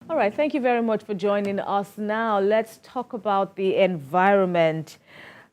All right, thank you very much for joining us. Now, let's talk about the environment.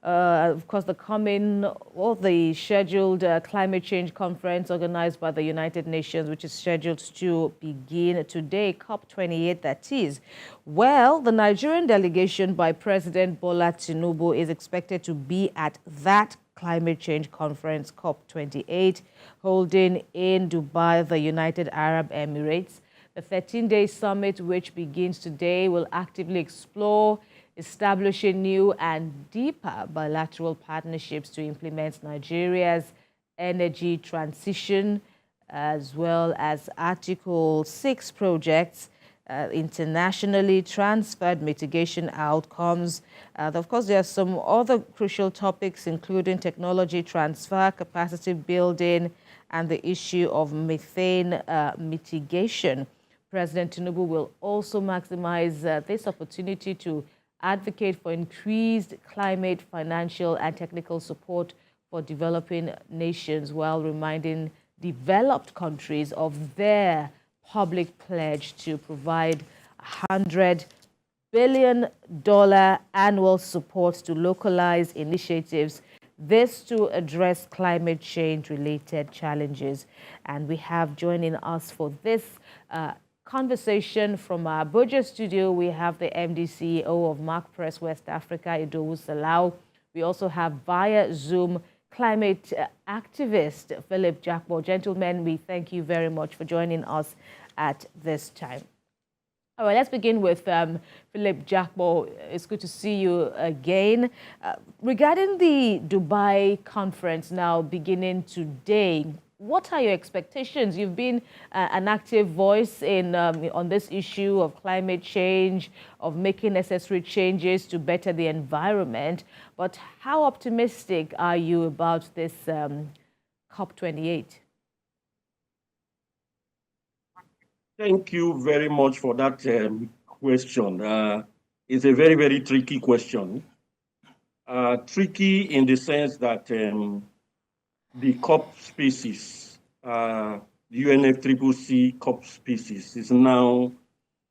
Of course, the coming or the scheduled climate change conference organized by the United Nations, which is scheduled to begin today, COP28, that is. Well, the Nigerian delegation by President Bola Tinubu is expected to be at that climate change conference, COP28, holding in Dubai, the United Arab Emirates. The 13-day summit, which begins today, will actively explore establishing new and deeper bilateral partnerships to implement Nigeria's energy transition, as well as Article 6 projects, internationally transferred mitigation outcomes. Of course, there are some other crucial topics, including technology transfer, capacity building, and the issue of methane mitigation. President Tinubu will also maximize this opportunity to advocate for increased climate, financial, and technical support for developing nations while reminding developed countries of their public pledge to provide $100 billion annual support to localized initiatives, this to address climate change related challenges. And we have joining us for this conversation from our Abuja studio. We have the MD CEO of Mark Press West Africa, Idowu Salau. We also have via Zoom climate activist Philip Jakbo. Gentlemen, we thank you very much for joining us at this time. All right, let's begin with Philip Jakbo. It's good to see you again. Regarding the Dubai conference now beginning today, what are your expectations? You've been an active voice in on this issue of climate change, of making necessary changes to better the environment. But how optimistic are you about this COP28? Thank you very much for that question. It's a very, very tricky question. Tricky in the sense that the COP species, the UNFCCC COP species, is now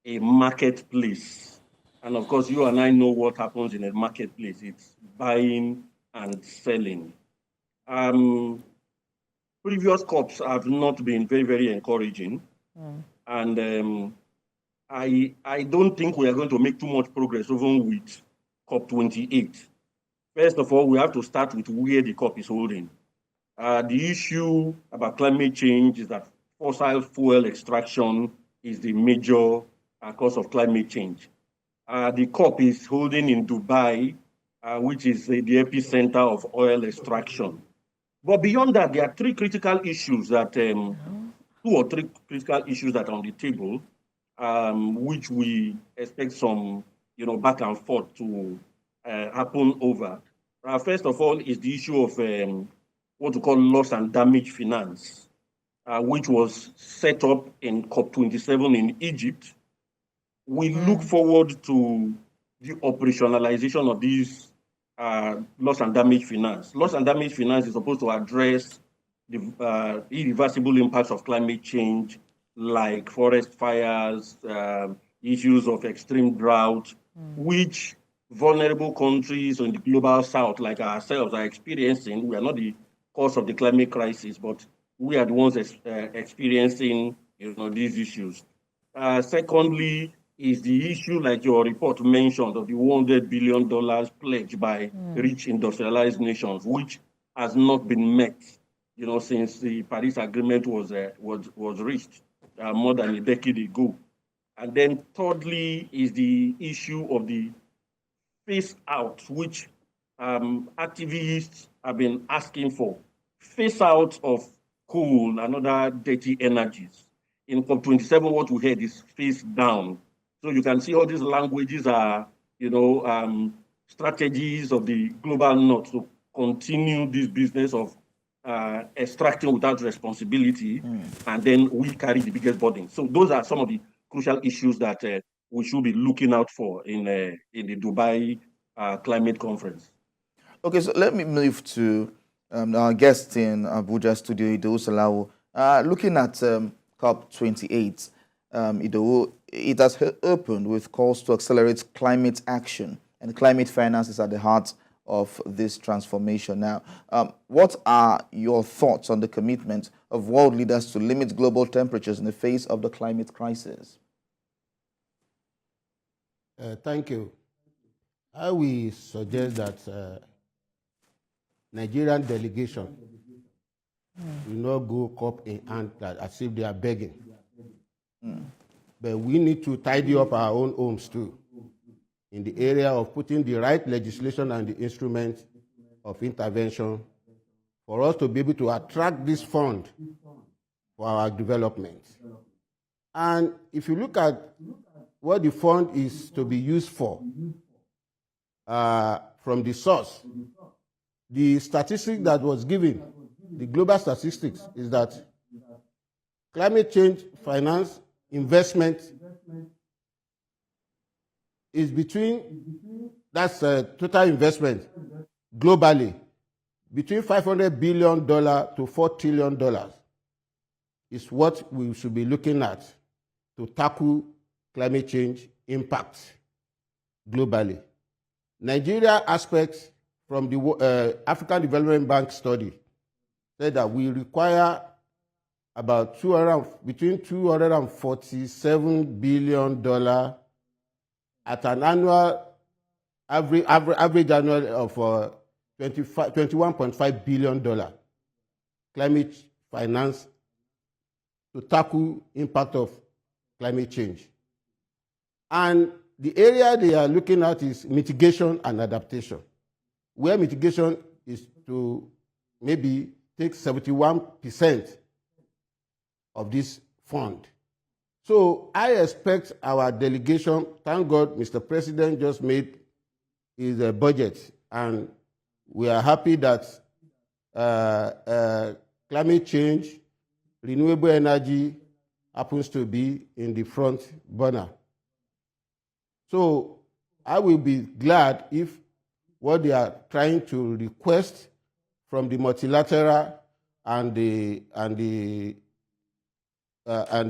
a marketplace. And of course, you and I know what happens in a marketplace. It's buying and selling. Previous COPs have not been very, very encouraging. And I don't think we are going to make too much progress even with COP28. First of all, we have to start with where the COP is holding. The issue about climate change is that fossil fuel extraction is the major cause of climate change. The COP is holding in Dubai, which is the epicenter of oil extraction. But beyond that, there are three critical issues that, two or three critical issues that are on the table, which we expect some, back and forth to happen over. First of all, is the issue of what we call loss and damage finance, which was set up in COP27 in Egypt. We look forward to the operationalization of these loss and damage finance. Loss and damage finance is supposed to address the irreversible impacts of climate change, like forest fires, issues of extreme drought, which vulnerable countries in the global south, like ourselves, are experiencing. We are not the cause of the climate crisis, but we are the ones experiencing, these issues. Secondly, is the issue, like your report mentioned, of the $100 billion pledge by rich industrialized nations, which has not been met, since the Paris Agreement was reached more than a decade ago. And then thirdly is the issue of the phase out, which activists have been asking for. Phase out of coal and other dirty energies. In COP27, what we heard is phase down. So you can see all these languages are, strategies of the global north to continue this business of extracting without responsibility, and then we carry the biggest burden. So those are some of the crucial issues that we should be looking out for in the Dubai climate conference. Okay, so let me move to our guest in Abuja studio, Idowu Salau. Looking at COP28, it has opened with calls to accelerate climate action, and climate finance is at the heart of this transformation. Now, what are your thoughts on the commitment of world leaders to limit global temperatures in the face of the climate crisis? Thank you. I will suggest that Nigerian delegation will not go cup in hand as if they are begging. But we need to tidy up our own homes too, in the area of putting the right legislation and the instruments of intervention for us to be able to attract this fund for our development. And if you look at what the fund is to be used for, from the source, the statistic that was given, the global statistics, is that climate change finance investment is between, that's total investment globally, between $500 billion to $4 trillion is what we should be looking at to tackle climate change impact globally. Nigeria aspects from the African Development Bank study said that we require about between $247 billion at an annual average annual of $21.5 billion climate finance to tackle impact of climate change. And the area they are looking at is mitigation and adaptation, where mitigation is to maybe take 71% of this fund. So I expect our delegation, thank God Mr. President just made his budget, and we are happy that climate change, renewable energy happens to be in the front burner. So I will be glad if what they are trying to request from the multilateral and the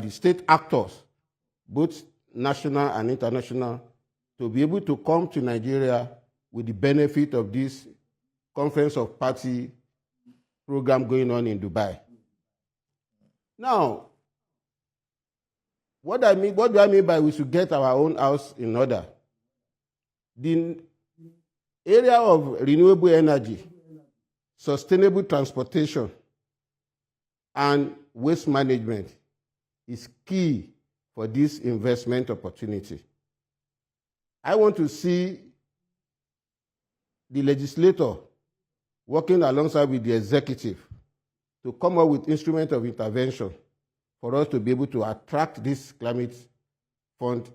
state actors, both national and international, to be able to come to Nigeria with the benefit of this Conference of Party program going on in Dubai. Now, what do I mean by we should get our own house in order? The area of renewable energy, sustainable transportation, and waste management is key for this investment opportunity. I want to see the legislator working alongside with the executive to come up with instruments of intervention for us to be able to attract this climate fund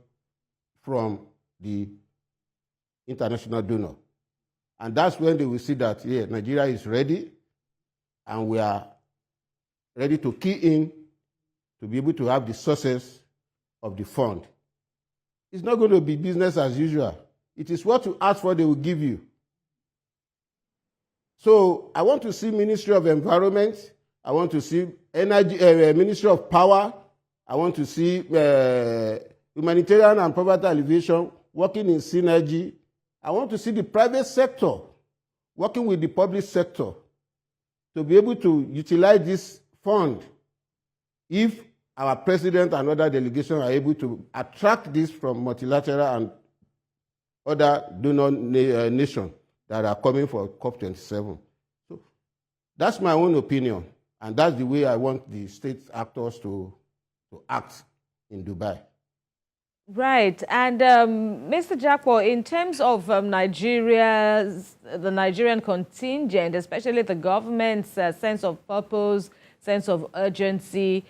from the international donor. And that's when they will see that, yeah, Nigeria is ready, and we are ready to key in to be able to have the sources of the fund. It's not going to be business as usual. It is what you ask for, they will give you. So I want to see Ministry of Environment, I want to see Energy, Ministry of Power, I want to see humanitarian and poverty alleviation working in synergy. I want to see the private sector working with the public sector to be able to utilize this fund if our president and other delegations are able to attract this from multilateral and other donor nations that are coming for COP27. So that's my own opinion, and that's the way I want the state actors to act in Dubai. Right. And Mr. Jakpo, in terms of the Nigerian contingent, especially the government's sense of purpose, sense of urgency,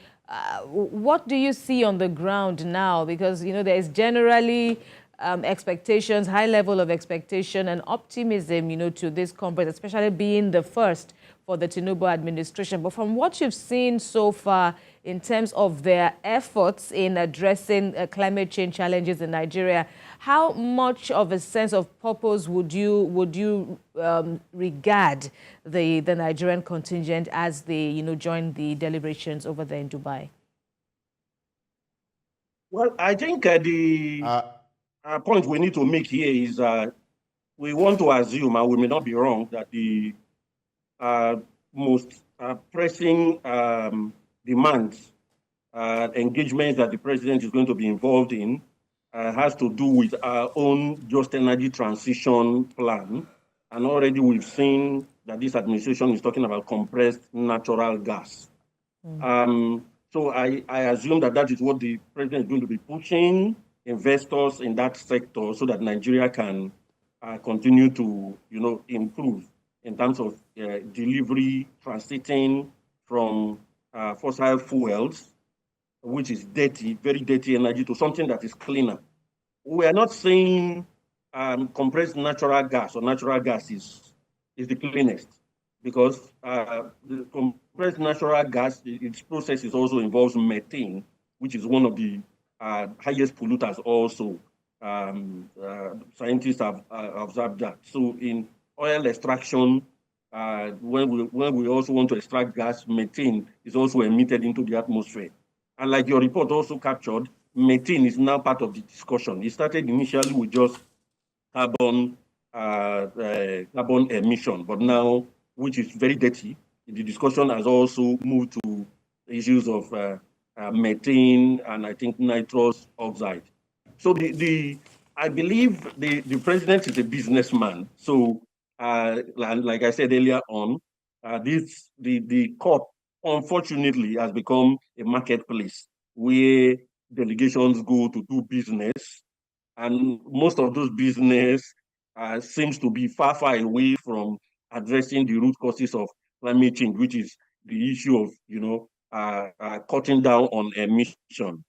what do you see on the ground now? Because, you know, there is generally expectations, high level of expectation and optimism, you know, to this conference, especially being the first for the Tinubu administration. But from what you've seen so far in terms of their efforts in addressing climate change challenges in Nigeria, how much of a sense of purpose would you regard the Nigerian contingent as they, you know, join the deliberations over there in Dubai? Well, I think the point we need to make here is we want to assume, and we may not be wrong, that the most pressing demands, engagements that the president is going to be involved in has to do with our own just energy transition plan. And already we've seen that this administration is talking about compressed natural gas. So I assume that that is what the president is going to be pushing investors in that sector so that Nigeria can continue to, improve in terms of delivery, transiting from fossil fuels, which is dirty, very dirty energy, to something that is cleaner. We are not saying compressed natural gas or natural gas is the cleanest, because the compressed natural gas, its process also involves methane, which is one of the highest polluters also. Scientists have observed that. So in oil extraction, when we also want to extract gas, methane is also emitted into the atmosphere. And like your report also captured, methane is now part of the discussion. It started initially with just carbon emission, but now, which is very dirty, the discussion has also moved to issues of methane and I think nitrous oxide. So I believe the president is a businessman. So like I said earlier on, the COP unfortunately has become a marketplace where delegations go to do business, and most of those business seems to be far, far away from addressing the root causes of climate change, which is the issue of cutting down on emission.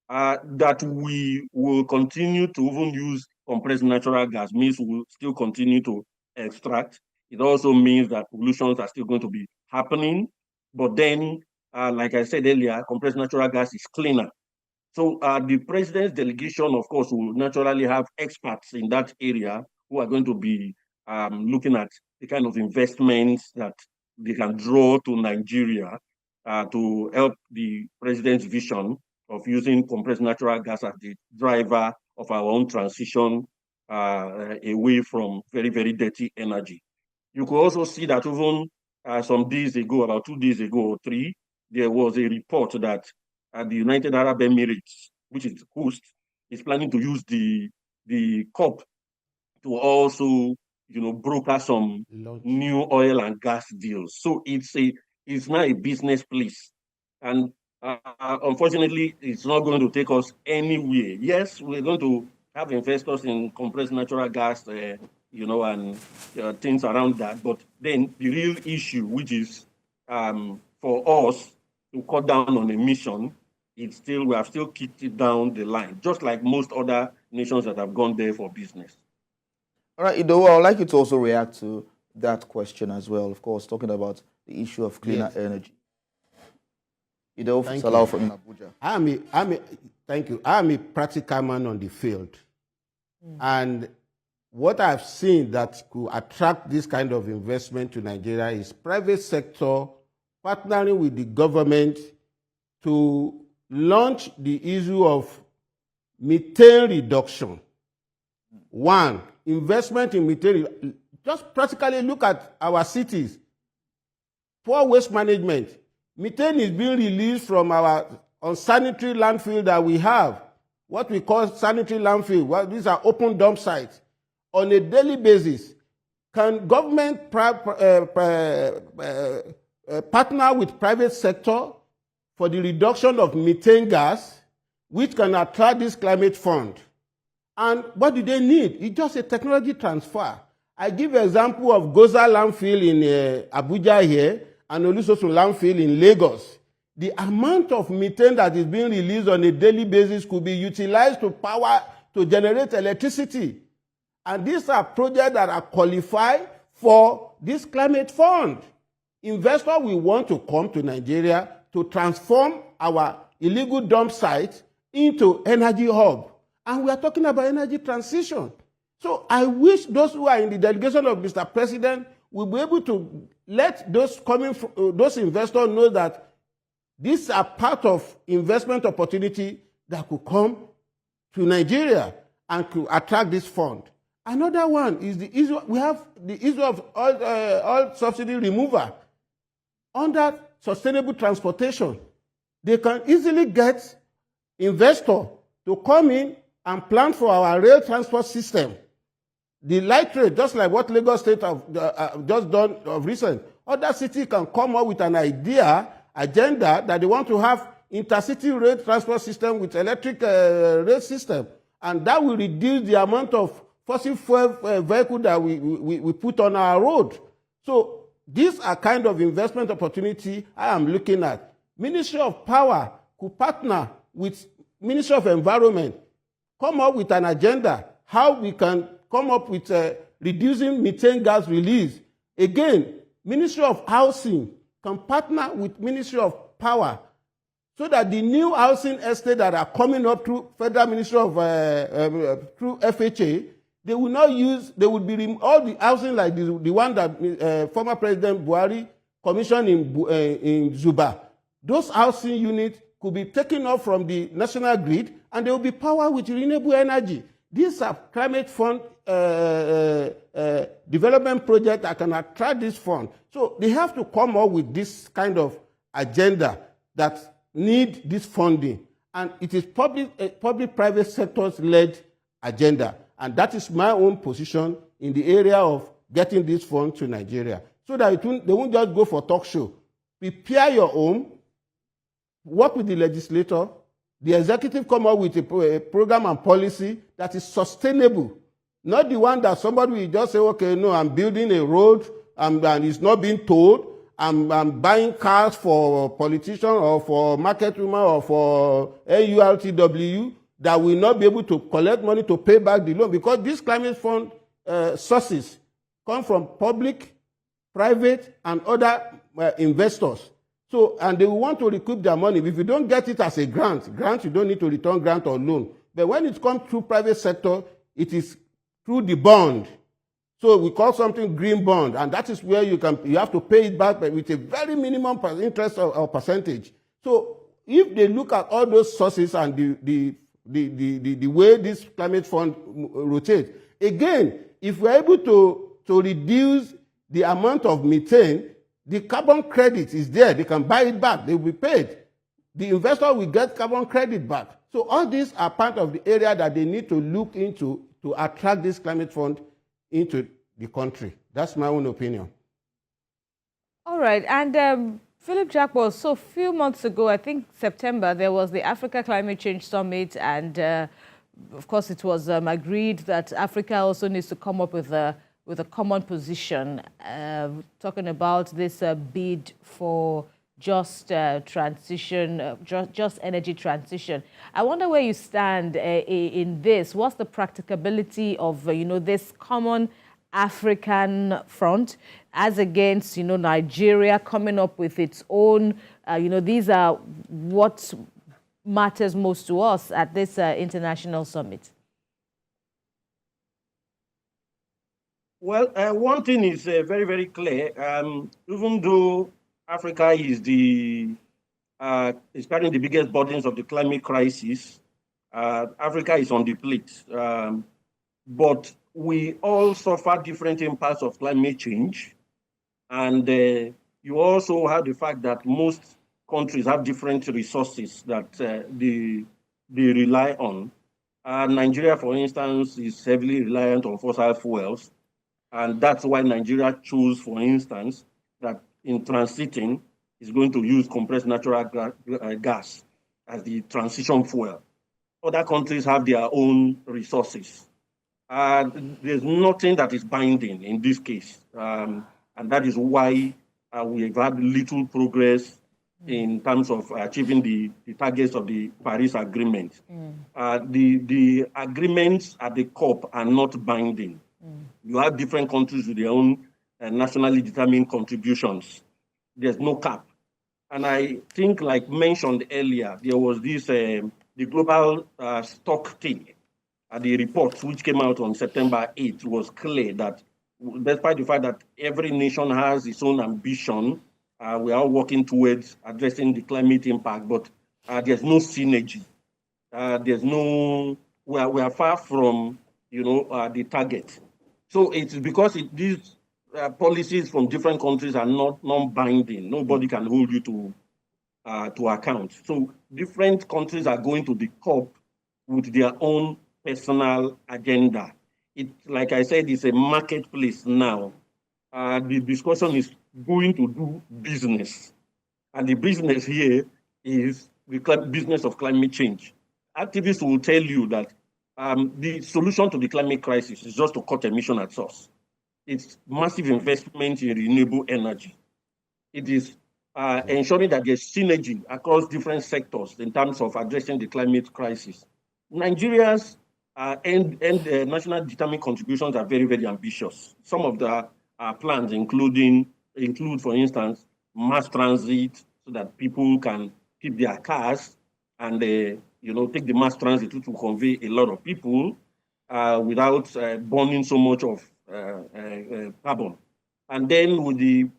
That we will continue to even use compressed natural gas means we will still continue to extract. It also means that pollutions are still going to be happening. But then, like I said earlier, compressed natural gas is cleaner. So the president's delegation, of course, will naturally have experts in that area who are going to be looking at the kind of investments that they can draw to Nigeria to help the president's vision of using compressed natural gas as the driver of our own transition away from very, very dirty energy. You could also see that even some days ago, about 2 days ago or 3, there was a report that the United Arab Emirates, which is the host, is planning to use the COP to also, broker some new oil and gas deals. So it's now a business place, and unfortunately, it's not going to take us anywhere. Yes, we're going to have investors in compressed natural gas, and things around that. But then the real issue, which is for us to cut down on emission, we have still kicked it down the line, just like most other nations that have gone there for business. All right, Ido, I would like you to also react to that question as well, of course, talking about the issue of cleaner energy. Ido Salau from Abuja. Thank you. I'm a practical man on the field. And what I've seen that could attract this kind of investment to Nigeria is private sector partnering with the government to launch the issue of methane reduction. One, investment in methane. Just practically look at our cities. Poor waste management. Methane is being released from our unsanitary landfill that we have. What we call sanitary landfill. Well, these are open dump sites. On a daily basis, can government partner with private sector for the reduction of methane gas, which can attract this climate fund? And what do they need? It's just a technology transfer. I give an example of Goza landfill in Abuja here and Olusosun landfill in Lagos. The amount of methane that is being released on a daily basis could be utilized to generate electricity. And these are projects that are qualified for this climate fund. Investors will want to come to Nigeria to transform our illegal dump sites into energy hub. And we are talking about energy transition. So I wish those who are in the delegation of Mr. President will be able to let those investors know that these are part of investment opportunity that could come to Nigeria and could attract this fund. Another one is the issue, we have the issue of oil subsidy removal. Under sustainable transportation, they can easily get investors to come in and plan for our rail transport system. The light rail, just like what Lagos State have just done of recent, other cities can come up with an agenda that they want to have intercity rail transport system with electric rail system, and that will reduce the amount of fossil fuel vehicle that we put on our road. So these are kind of investment opportunity I am looking at. Ministry of Power could partner with Ministry of Environment, come up with an agenda how we can come up with reducing methane gas release. Again, Ministry of Housing can partner with Ministry of Power so that the new housing estates that are coming up through Federal Ministry of through FHA, they will not use, they will be all the housing like the one that former President Buhari commissioned in Zuba. Those housing units could be taken off from the national grid and they will be powered with renewable energy. These are climate fund development projects that can attract this fund. So they have to come up with this kind of agenda that need this funding. And it is public-private sectors-led agenda. And that is my own position in the area of getting this fund to Nigeria. So that they won't just go for talk show. Prepare your own, work with the legislator, the executive come up with a program and policy that is sustainable. Not the one that somebody will just say, okay, no, I'm building a road and it's not being told. I'm buying cars for politicians or for market women or for AURTW that will not be able to collect money to pay back the loan, because these climate fund sources come from public, private, and other investors. So, and they will want to recoup their money. If you don't get it as a grant, you don't need to return grant or loan. But when it comes through private sector, it is through the bond. So we call something green bond, and that is where you have to pay it back with a very minimum interest or percentage. So if they look at all those sources and the way this climate fund rotates, again, if we're able to reduce the amount of methane, the carbon credit is there. They can buy it back. They will be paid. The investor will get carbon credit back. So all these are part of the area that they need to look into to attract this climate fund into the country. That's my own opinion. All right. And Philip Jackpot, so a few months ago, I think September, there was the Africa Climate Change Summit. And of course, it was agreed that Africa also needs to come up with a common position, talking about this bid for just transition, just energy transition. I wonder where you stand in this. What's the practicability of this common African front as against Nigeria coming up with its own? These are what matters most to us at this international summit. Well, one thing is very, very clear. Even though Africa is carrying the biggest burdens of the climate crisis, Africa is on the plate. But we all suffer different impacts of climate change. And you also have the fact that most countries have different resources that they rely on. Nigeria, for instance, is heavily reliant on fossil fuels. And that's why Nigeria chose, for instance, that in transiting is going to use compressed natural gas as the transition fuel. Other countries have their own resources. There's nothing that is binding in this case. And that is why we've had little progress in terms of achieving the targets of the Paris Agreement. The agreements at the COP are not binding. You have different countries with their own nationally determined contributions. There's no cap. And I think, like mentioned earlier, there was this, the global stock take. The report which came out on September 8th was clear that despite the fact that every nation has its own ambition, we are working towards addressing the climate impact, but there's no synergy. there's no, we are far from, the target. So it's because these policies from different countries are not non-binding. Nobody can hold you to account. So different countries are going to the COP with their own personal agenda. It, like I said, it's a marketplace now. The discussion is going to do business. And the business here is the business of climate change. Activists will tell you that the solution to the climate crisis is just to cut emission at source. It's massive investment in renewable energy. It is ensuring that there's synergy across different sectors in terms of addressing the climate crisis. Nigeria's national determined contributions are very, very ambitious. Some of the plans include, for instance, mass transit so that people can keep their cars and take the mass transit to convey a lot of people without burning so much of carbon. And then with the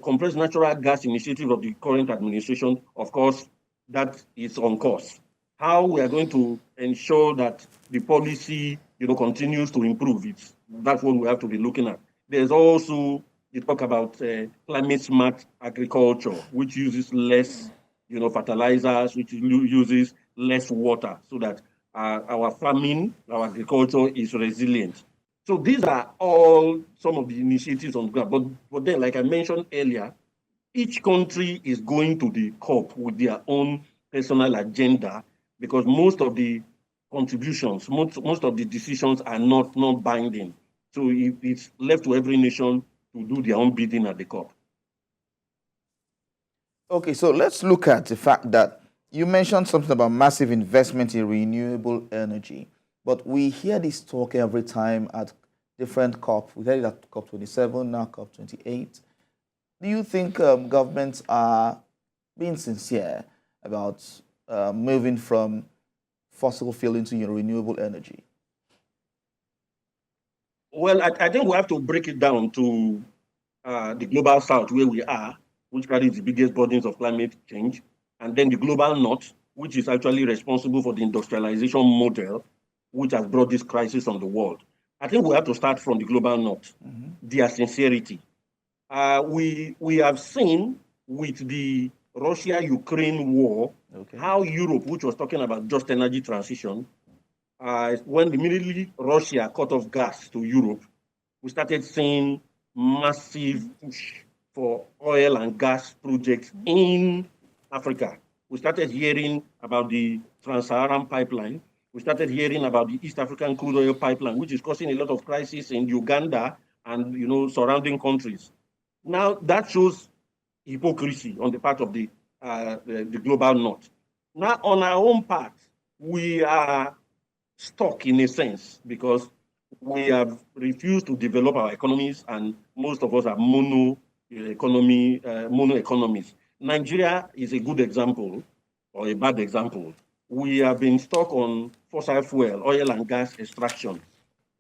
compressed natural gas initiative of the current administration, of course, that is on course. How we are going to ensure that the policy, continues to improve, that's what we have to be looking at. There's also the talk about climate smart agriculture, which uses less, fertilizers, which uses less water, so that our farming, our agriculture is resilient. So these are all some of the initiatives on the ground. But then, like I mentioned earlier, each country is going to the COP with their own personal agenda, because most of the contributions, most of the decisions are not binding. So it's left to every nation to do their own bidding at the COP. Okay, so let's look at the fact that you mentioned something about massive investment in renewable energy, but we hear this talk every time at different COP. We heard it at COP27, now COP28. Do you think governments are being sincere about moving from fossil fuel into renewable energy? Well, I think we have to break it down to the global south, where we are, which carries the biggest burdens of climate change, and then the global north, which is actually responsible for the industrialization model, which has brought this crisis on the world. I think we have to start from the global north, their sincerity. We have seen with the Russia-Ukraine war, how Europe, which was talking about just energy transition, when immediately Russia cut off gas to Europe, we started seeing massive push for oil and gas projects in Africa. We started hearing about the Trans-Saharan pipeline. We started hearing about the East African crude oil pipeline, which is causing a lot of crisis in Uganda and surrounding countries. Now that shows hypocrisy on the part of the global north. Now on our own part, we are stuck in a sense because we have refused to develop our economies, and most of us are mono economies. Nigeria is a good example or a bad example. We have been stuck on fossil fuel, oil and gas extraction.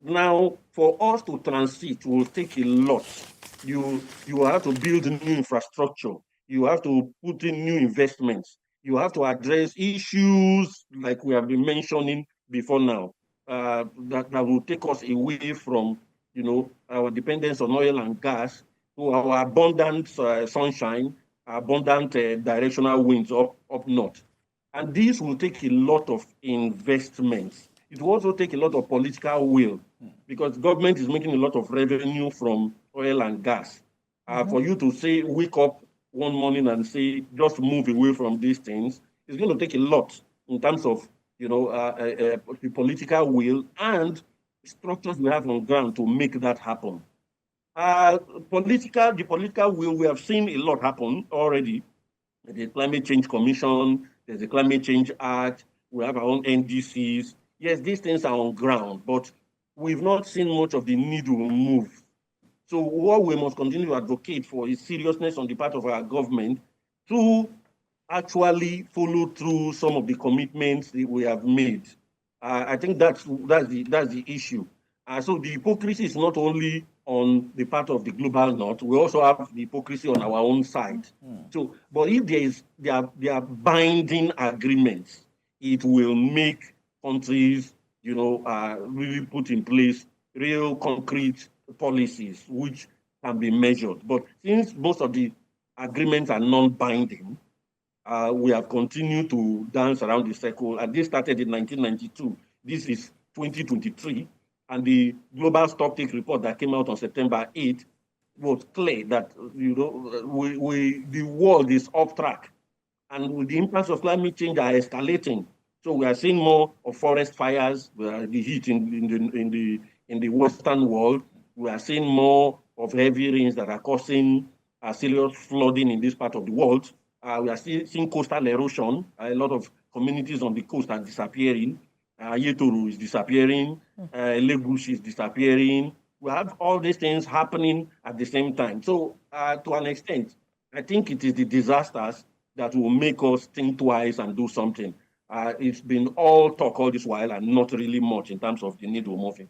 Now, for us to transit will take a lot. You have to build new infrastructure. You have to put in new investments. You have to address issues like we have been mentioning before now, that will take us away from, our dependence on oil and gas to our abundant sunshine, abundant directional winds up north. And this will take a lot of investments. It will also take a lot of political will, because government is making a lot of revenue from oil and gas. For you to say, wake up one morning and say, just move away from these things, it's going to take a lot in terms of, the political will and structures we have on ground to make that happen. The political will, we have seen a lot happen already. The Climate Change Commission, there's the Climate Change Act, we have our own NDCs. Yes, these things are on ground, but we've not seen much of the needle move. So what we must continue to advocate for is seriousness on the part of our government to actually follow through some of the commitments that we have made. I think that's the issue. So the hypocrisy is not only on the part of the global north, we also have the hypocrisy on our own side. So, but if there are binding agreements, it will make countries, really put in place real concrete policies which can be measured. But since most of the agreements are non-binding, we have continued to dance around the circle. And this started in 1992. This is 2023. And the Global Stocktake report that came out on September 8th was clear that the world is off track. And with the impacts of climate change are escalating. So we are seeing more of forest fires, the heat in the Western world. We are seeing more of heavy rains that are causing serious flooding in this part of the world. We are seeing coastal erosion. A lot of communities on the coast are disappearing. Yetoru is disappearing. Lagos is disappearing. We have all these things happening at the same time. So to an extent, I think it is the disasters that will make us think twice and do something. It's been all talk all this while and not really much in terms of the need we're moving.